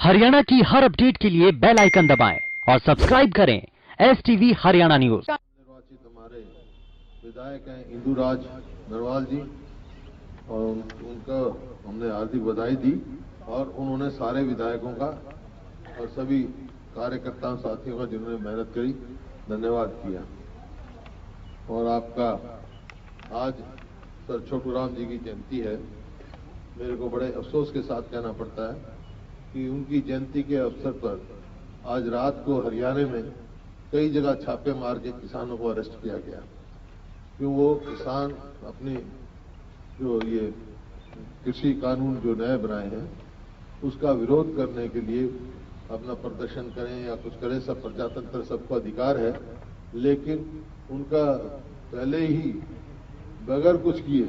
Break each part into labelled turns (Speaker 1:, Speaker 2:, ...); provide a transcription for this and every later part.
Speaker 1: हरियाणा की हर अपडेट के लिए बेल आइकन दबाएं और सब्सक्राइब करें STV हरियाणा न्यूज।
Speaker 2: निर्वाचित हमारे विधायक हैं इंदुराज नरवाल जी, और उनका हमने हार्दिक बधाई दी और उन्होंने सारे विधायकों का और सभी कार्यकर्ताओं साथियों का जिन्होंने मेहनत करी धन्यवाद किया। और आपका आज सर छोटू राम जी की जयंती है। मेरे को बड़े अफसोस के साथ कहना पड़ता है कि उनकी जयंती के अवसर पर आज रात को हरियाणा में कई जगह छापे मार के किसानों को अरेस्ट किया गया, क्यों वो किसान अपने जो ये कृषि कानून जो नए बनाए हैं उसका विरोध करने के लिए अपना प्रदर्शन करें या कुछ करें, सब प्रजातंत्र सबको अधिकार है, लेकिन उनका पहले ही बगैर कुछ किए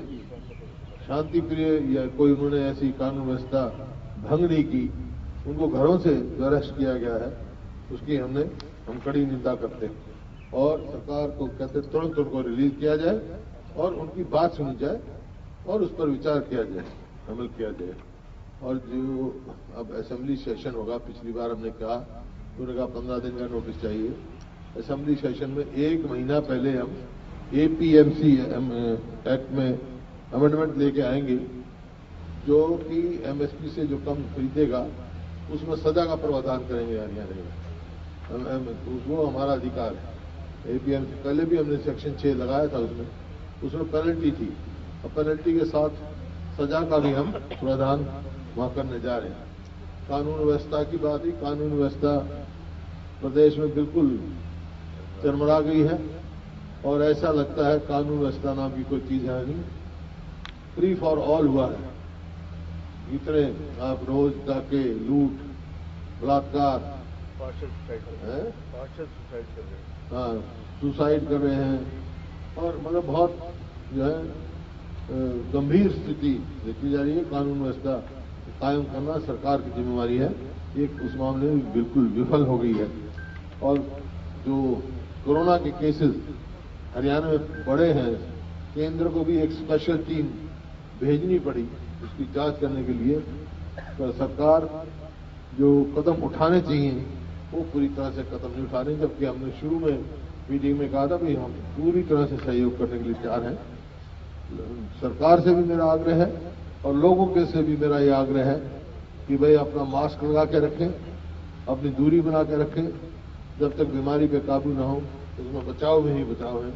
Speaker 2: शांति प्रिय या कोई उन्होंने ऐसी कानून व्यवस्था भंग नहीं की, उनको घरों से जो अरेस्ट किया गया है उसकी हम कड़ी निंदा करते हैं और सरकार को कहते तुरंत उनको रिलीज किया जाए और उनकी बात सुनी जाए और उस पर विचार किया जाए, अमल किया जाए। और जो अब असेंबली सेशन होगा, पिछली बार हमने कहा उन्होंने कहा 15 दिन का नोटिस चाहिए। असेंबली सेशन में 1 महीना पहले हम APMC एक्ट में अमेंडमेंट लेके आएंगे, जो कि MSP से जो कम खरीदेगा उसमें सजा का प्रावधान करेंगे हरियाणा में, वो हमारा अधिकार है। APMC पहले भी हमने सेक्शन 6 लगाया था, उसमें पेनल्टी थी और पेनल्टी के साथ सजा का भी हम प्रावधान वहां करने जा रहे हैं। कानून व्यवस्था की बात ही, कानून व्यवस्था प्रदेश में बिल्कुल चरमरा गई है और ऐसा लगता है कानून व्यवस्था नाम की कोई चीज है नहीं, फ्री फॉर ऑल हुआ है। इतने आप रोज डाके, लूट, बलात्कार, हाँ सुसाइड कर रहे हैं और मतलब बहुत जो है गंभीर स्थिति देखी जा रही है। कानून व्यवस्था कायम करना सरकार की जिम्मेवारी है, एक उस मामले में बिल्कुल विफल हो गई है। और जो कोरोना के केसेस हरियाणा में बढ़े हैं, केंद्र को भी एक स्पेशल टीम भेजनी पड़ी उसकी जांच करने के लिए। तो सरकार जो कदम उठाने चाहिए वो पूरी तरह से कदम नहीं उठा रही, जबकि हमने शुरू में मीटिंग में कहा था भाई हम पूरी तरह से सहयोग करने के लिए तैयार हैं। सरकार से भी मेरा आग्रह है और लोगों के से भी मेरा ये आग्रह है कि भाई अपना मास्क लगा के रखें, अपनी दूरी बना के रखें, जब तक बीमारी पे काबू ना हो उसमें बचाव में ही बचाव है।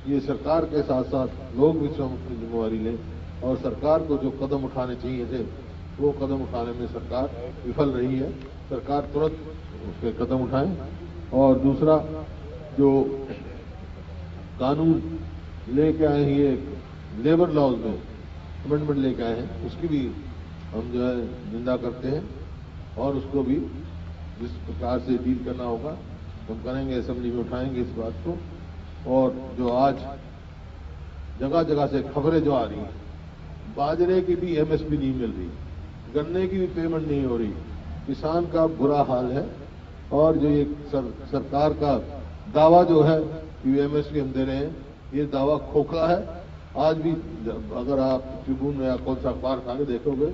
Speaker 2: ये सरकार के साथ साथ लोग भी स्वयं अपनी जिम्मेवारी लें और सरकार को जो कदम उठाने चाहिए थे वो कदम उठाने में सरकार विफल रही है। सरकार तुरंत उसके कदम उठाएं। और दूसरा जो कानून लेके आए हैं, ये लेबर लॉज में अमेंडमेंट लेके आए हैं, उसकी भी हम जो है निंदा करते हैं और उसको भी जिस प्रकार से डील करना होगा हम करेंगे, असेंबली में उठाएंगे इस बात को। और जो आज जगह जगह से खबरें जो आ रही हैं, बाजरे की भी MSP नहीं मिल रही, गन्ने की भी पेमेंट नहीं हो रही, किसान का बुरा हाल है। और जो ये सरकार का दावा जो है कि MSP हम दे रहे हैं, ये दावा खोखला है। आज भी अगर आप ट्रिब्यून या कौन सा अखबार खा के देखोगे,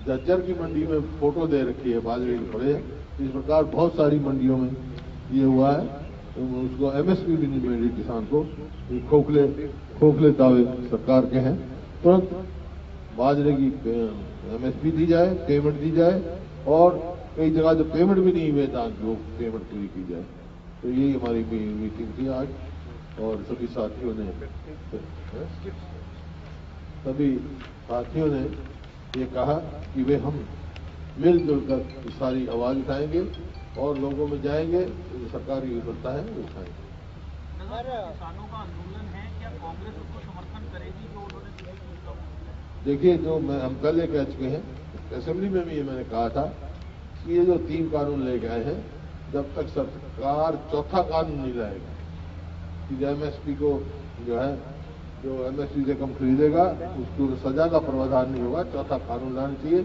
Speaker 2: झज्जर की मंडी में फोटो दे रखी है बाजरे की पड़े। इस प्रकार बहुत सारी मंडियों में ये हुआ है, तो उसको MSP भी नहीं मिल रही किसान को। खोखले दावे सरकार के हैं। तुरंत बाजरे की MSP दी जाए, पेमेंट दी जाए और कई जगह जो पेमेंट भी नहीं हुए था वो पेमेंट पूरी की जाए। तो यही हमारी मीटिंग थी आज और सभी साथियों ने ये कहा कि वे हम मिलजुल कर सारी आवाज उठाएंगे और लोगों में जाएंगे, जो सरकार की विफलता है वो उठाएंगे।
Speaker 3: किसानों का आंदोलन है, क्या कांग्रेस उसको समर्थन करेगी जो उन्होंने?
Speaker 2: देखिए, जो हम पहले कह चुके हैं, असेंबली में भी ये मैंने कहा था कि ये जो 3 कानून लेके आए हैं, जब तक सरकार चौथा कानून नहीं लाएगा कि MSP को जो है जो MSP से कम खरीदेगा उसको सजा का प्रावधान नहीं होगा, चौथा कानून लाना चाहिए।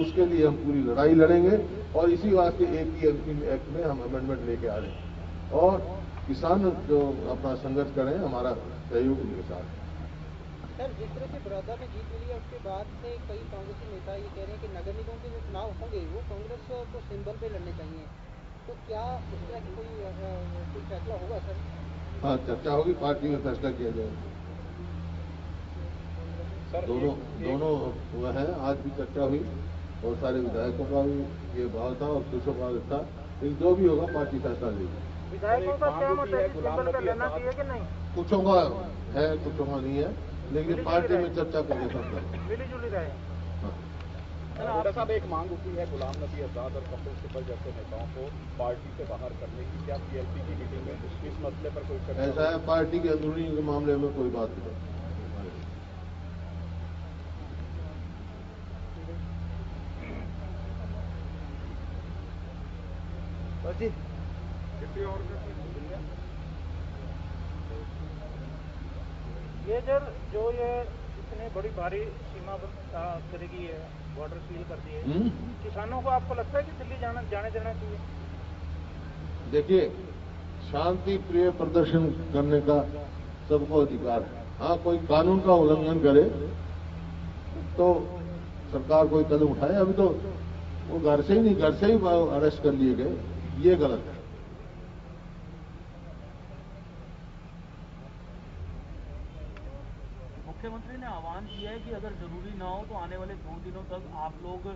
Speaker 2: उसके लिए हम पूरी लड़ाई लड़ेंगे और इसी वास्ते APMC एक्ट में हम अमेंडमेंट लेके आ रहे हैं और किसान जो अपना संघर्ष करें, हमारा सहयोग उनके साथ।
Speaker 3: सर, जिस तरह से बड़ौदा में जीत मिली है उसके बाद से कई कांग्रेसी नेता ये कह रहे हैं कि नगर निगम के जो चुनाव होंगे वो कांग्रेस को सिंबल पे लड़ने चाहिए, तो क्या इस तरह की कोई फैसला होगा सर?
Speaker 2: हाँ, चर्चा होगी, पार्टी में फैसला किया जाएगा। दोनों हुआ है, आज भी चर्चा हुई, बहुत सारे विधायकों का भी ये भाव था और कुछों का था, लेकिन जो भी होगा पार्टी फैसला लेगी।
Speaker 3: विधायकों का क्या मत है, सिंबल पे लड़ना चाहिए कि नहीं?
Speaker 2: कुछों का है, कुछों का नहीं है, लेकिन पार्टी में चर्चा करके फैसला
Speaker 3: मिली जुली रहे।
Speaker 4: बेटा साहब, एक मांग उठी है गुलाम नबी आजाद और कपिल सिब्बल जैसे नेताओं को पार्टी से बाहर करने की। क्या पीएलपी की मीटिंग में इस मसले पर कोई चर्चा?
Speaker 2: ऐसा है, पार्टी के अंदरूनी के मामले में कोई बात नहीं।
Speaker 3: ये सर, जो ये इतनी बड़ी भारी सीमा करेगी, है बॉर्डर सील कर दिए, किसानों को आपको लगता है कि दिल्ली जाने देना चाहिए?
Speaker 2: देखिए, शांति प्रिय प्रदर्शन करने का सबको अधिकार है। हाँ, कोई कानून का उल्लंघन करे तो सरकार कोई कदम उठाए। अभी तो वो घर से ही अरेस्ट कर लिए गए, ये गलत है।
Speaker 3: मुख्यमंत्री ने आह्वान किया है कि अगर जरूरी ना हो तो आने वाले 2 दिनों तक आप लोग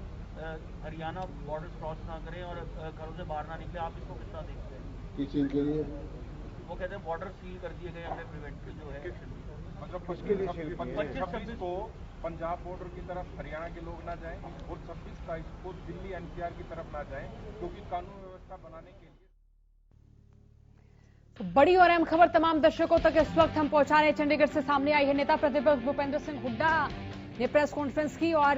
Speaker 3: हरियाणा बॉर्डर क्रॉस ना करें और घरों से बाहर ना निकले। आप इसको किस तरह देखते हैं?
Speaker 2: किस चीज के लिए?
Speaker 3: वो कहते हैं बॉर्डर सील कर दिए गए, हमने प्रिवेंटिव जो है
Speaker 4: मतलब 25-26 को पंजाब बॉर्डर की तरफ हरियाणा के लोग ना जाएं और 26 तारीख को दिल्ली एनसीआर की तरफ ना जाएं, क्योंकि कानून व्यवस्था बनाने के लिए।
Speaker 5: तो बड़ी और अहम खबर तमाम दर्शकों तक इस वक्त हम पहुंचा रहे हैं। चंडीगढ़ से सामने आई है। नेता प्रतिपक्ष भूपेंद्र सिंह हुड्डा ने प्रेस कॉन्फ्रेंस की और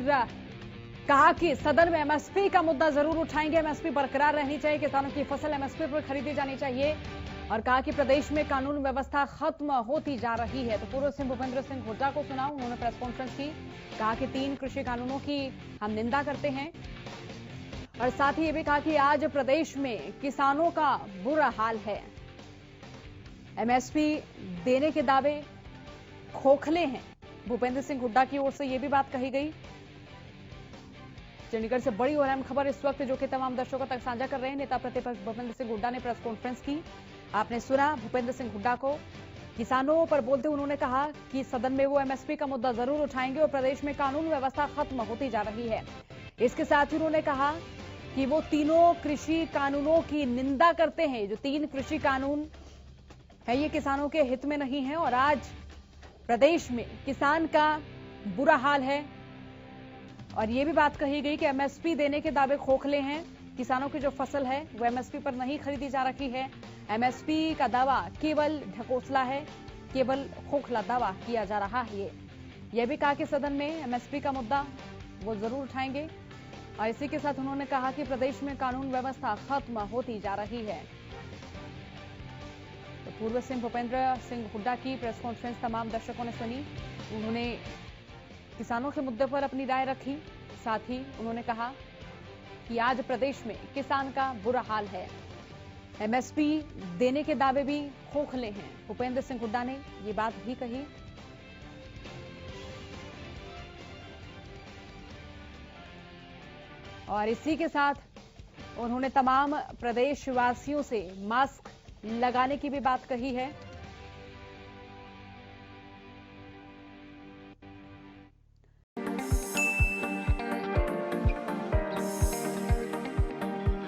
Speaker 5: कहा कि सदन में एमएसपी का मुद्दा जरूर उठाएंगे, एमएसपी बरकरार रहनी चाहिए, किसानों की फसल एमएसपी पर खरीदी जानी चाहिए, और कहा कि प्रदेश में कानून व्यवस्था खत्म होती जा रही है। तो पूर्व सीएम भूपेंद्र सिंह हुड्डा को सुना, उन्होंने प्रेस कॉन्फ्रेंस की, कहा कि 3 कृषि कानूनों की हम निंदा करते हैं, और साथ ही ये भी कहा कि आज प्रदेश में किसानों का बुरा हाल है, एमएसपी देने के दावे खोखले हैं। भूपेंद्र सिंह हुड्डा की ओर से यह भी बात कही गई। चंडीगढ़ से बड़ी और अहम खबर इस वक्त जो कि तमाम दर्शकों तक साझा कर रहे हैं। नेता प्रतिपक्ष भूपेंद्र सिंह हुड्डा ने प्रेस कॉन्फ्रेंस की। आपने सुना भूपेंद्र सिंह हुड्डा को। किसानों पर बोलते उन्होंने कहा कि सदन में वो एमएसपी का मुद्दा जरूर उठाएंगे और प्रदेश में कानून व्यवस्था खत्म होती जा रही है। इसके साथ ही उन्होंने कहा कि वो तीनों कृषि कानूनों की निंदा करते हैं। जो 3 कृषि कानून है ये किसानों के हित में नहीं है, और आज प्रदेश में किसान का बुरा हाल है। और ये भी बात कही गई कि एमएसपी देने के दावे खोखले हैं, किसानों की जो फसल है वो एमएसपी पर नहीं खरीदी जा रही है, एमएसपी का दावा केवल ढकोसला है, केवल खोखला दावा किया जा रहा है। यह भी कहा कि सदन में एमएसपी का मुद्दा वो जरूर उठाएंगे, और इसी के साथ उन्होंने कहा कि प्रदेश में कानून व्यवस्था खत्म होती जा रही है। तो पूर्व सीएम भूपेंद्र सिंह हुड्डा की प्रेस कॉन्फ्रेंस तमाम दर्शकों ने सुनी। उन्होंने किसानों के मुद्दे पर अपनी राय रखी, साथ ही उन्होंने कहा कि आज प्रदेश में किसान का बुरा हाल है, एमएसपी देने के दावे भी खोखले हैं। भूपेंद्र सिंह हुड्डा ने ये बात भी कही। और इसी के साथ उन्होंने तमाम प्रदेशवासियों से मास्क लगाने की भी बात कही है।